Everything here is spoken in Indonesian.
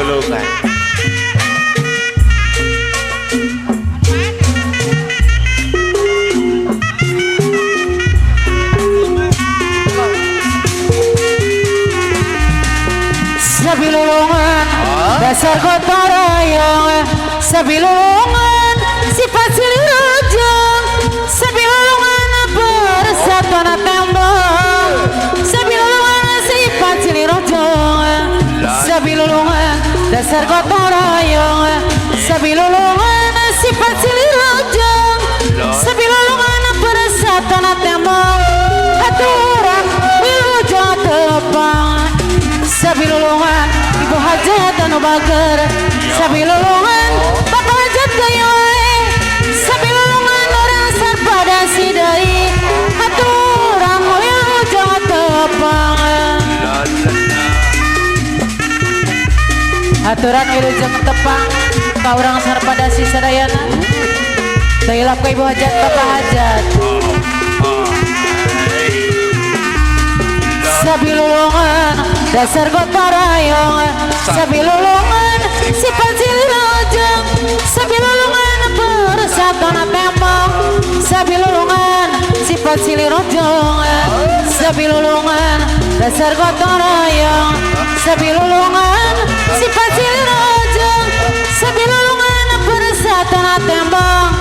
lulungan. Sabi lulungan dasar kota rayang, sabi lulungan sifat silih rujung, sabi lulungan persatuan tembang, sabi lulungan sifat silih rujung, sabi lulungan dasar kota rayang, sabi lulungan sifat silih rujung, sabi lulungan persatuan tembang, aturan wilujeng tepang. Sabi lulungan ibu hajat anu bager, sabi lulungan bapak hajat gaya wae, sabi lulungan orang sarpada sidai, aturan wilujeng tepang. Aturan wilujeng tepang ka urang sarpada si sadayana, dailap ka ibu hajat bapak hajat. Sabi lulungan dasar gotong royong, sabi lulungan sifat silih rujung, sabi lulungan persatuan tembang, sabi lulungan sifat silih rujung, sabi lulungan dasar gotong royong, sabi lulungan sifat silih rujung, sabi lulungan persatuan tembang.